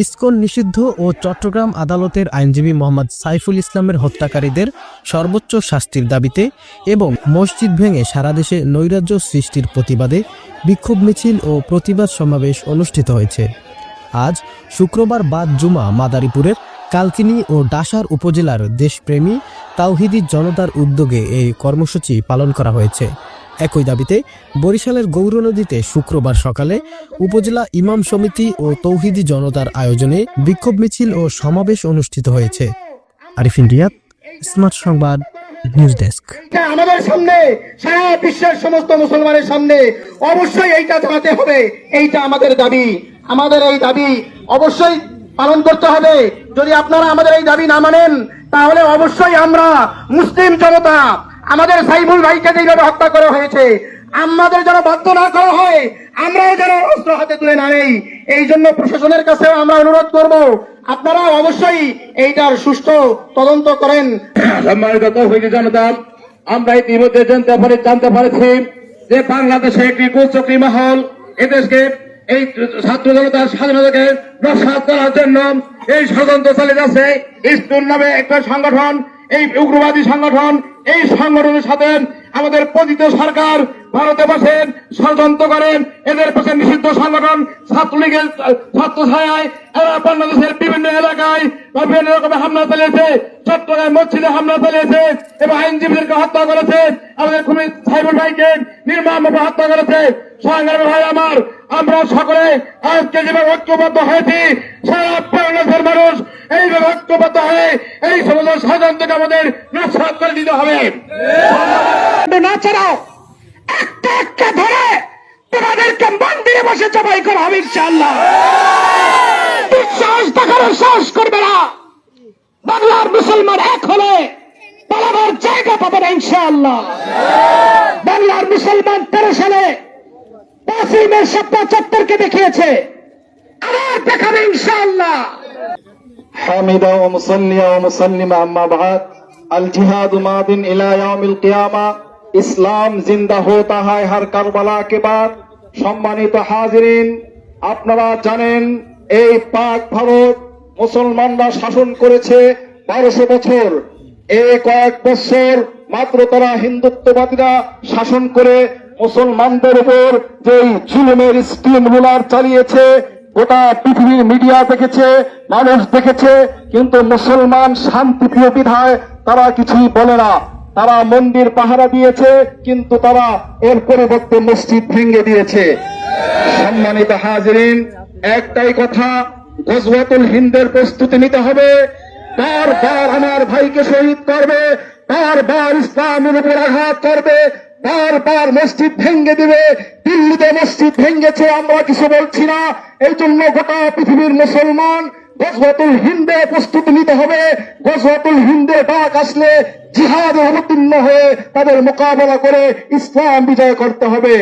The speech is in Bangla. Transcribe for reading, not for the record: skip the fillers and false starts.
ইসকন নিষিদ্ধ ও চট্টগ্রাম আদালতের আইনজীবী মোহাম্মদ সাইফুল ইসলামের হত্যাকারীদের সর্বোচ্চ শাস্তির দাবিতে এবং মসজিদ ভেঙে সারা দেশে নৈরাজ্য সৃষ্টির প্রতিবাদে বিক্ষোভ মিছিল ও প্রতিবাদ সমাবেশ অনুষ্ঠিত হয়েছে। আজ শুক্রবার বাদ জুমা মাদারীপুরের কালকিনি ও ডাসার উপজেলার দেশপ্রেমী তাওহিদি জনতার উদ্যোগে এই কর্মসূচি পালন করা হয়েছে। একই দাবিতে বরিশালের গৌরনদীতে শুক্রবার সকালে উপজেলা ইমাম সমিতি ও তৌহিদি জনতার আয়োজনে বিক্ষোভ মিছিল ও সমাবেশ অনুষ্ঠিত হয়েছে। আরিফিন রিয়াদ, স্মার্ট সংবাদ, নিউজ ডেস্ক। আমাদের সামনে, সারা বিশ্বের সমস্ত মুসলমানের সামনে অবশ্যই এইটা জানাতে হবে, এইটা আমাদের দাবি। আমাদের এই দাবি অবশ্যই পালন করতে হবে। যদি আপনারা আমাদের এই দাবি না মানেন, তাহলে অবশ্যই আমরা মুসলিম জনতা আমাদের সাইফুল ভাইকে যেভাবে হত্যা করা হয়েছে, আমাদের যেন বাধ্য না করা হয়, আমরাও যেন অস্ত্র হাতে তুলে না নেই। এই জন্য প্রশাসনের কাছেও আমরা অনুরোধ করব, আপনারা অবশ্যই এইটার সুষ্ঠু তদন্ত করেন। সম্মানিত তৌহিদি জনতা, আমরা ইতিমধ্যে জানতে পারছি যে বাংলাদেশে একটি কুচক্রী মহল এদেশকে, এই ছাত্র জনতার স্বাধীনতাকে নস্যাৎ করার জন্য এই ষড়যন্ত্র চালিয়ে যাচ্ছে। ইসকন নামে একটা সংগঠন, এই উগ্রবাদী সংগঠন, এই সংগঠনের সাথে আমাদের পতিত সরকার ভারতে বসেন ষড়যন্ত্র করেন। এদের পাশে নিষিদ্ধ সংগঠন ছাত্রলীগের ছাত্র ছায়ায় এরা বাংলাদেশের বিভিন্ন এলাকায় বিভিন্ন রকমের হামলা চালিয়েছে। চট্টগ্রাম মসজিদে হামলা চালিয়েছে এবং আইনজীবীদেরকে হত্যা করেছে। আমাদের খুবই সাইফুল ভাইকে নির্মমভাবে হত্যা করেছে। সংগ্রামী ভাই আমার, আমরা সকলে আজকে যেভাবে ঐক্যবদ্ধ হয়েছি, সারা বাংলাদেশের মানুষ এইভাবে ঐক্যবদ্ধ হয়ে এই সমস্ত ষড়যন্ত্রকে আমাদের নস্যাৎ করে দিতে হবে। না ছাড়াও একটা একটা ধরে তোমাদেরকে মন্দিরে বসে জবাই করা হবে ইনশাআল্লাহ। বিশ্বাস দেখানোর সাহস করবে না। বাংলার মুসলমান এক হলে পালাবার জায়গা পাবে না ইনশাআল্লাহ। বাংলার মুসলমান 13 সালে 5ই মে সপ্তাহ চত্বরকে দেখিয়েছে, আবার দেখাবে ইনশাআল্লাহ। হামিদা ওয়া মুসাল্লিয়া ওয়া মুসাল্লিমা আম্মা বাদ, আল জিহাদু মাদিন ইলা ইয়াউমিল কিয়ামা, ইসলাম জিন্দা হোতা হয় হর কারবালা কে বাদ। সম্মানিত হাজিরিন, আপনারা জানেন এই পাক ভারত মুসলমানরা শাসন করেছে 1200 বছর। এই কয়েক বছর মাত্র তারা হিন্দুত্ববাদীরা শাসন করে মুসলমানদের উপর যেই জুলুমের স্টিম রুলার চালিয়েছে, গোটা পৃথিবীর মিডিয়া দেখেছে, মানুষ দেখেছে, কিন্তু মুসলমান শান্তিপ্রিয় বিধায় তারা কিছুই বলে না। তারা মন্দির পাহারা দিয়েছে, কিন্তু তারা এর পরিবর্তে মসজিদ ভেঙে দিয়েছে। সম্মানিত হাজিরিন, একটাই কথা, গজওয়াতুল হিন্দের প্রস্তুতি নিতে হবে। বারবার আমার ভাইকে শহীদ করবে, বারবার ইসলামের উপর আঘাত করবে, বারবার মসজিদ ভেঙে দিবে। দিল্লিতে মসজিদ ভেঙেছে, আমরা কিছু বলছি না। এই জন্য গোটা পৃথিবীর মুসলমান গজওয়াতুল হিন্দে প্রস্তুতি নিতে হবে। গজওয়াতুল হিন্দে ডাক আসলে জিহাদে অবতীর্ণ হয়ে তাদের মোকাবেলা করে ইসলাম বিজয় করতে হবে।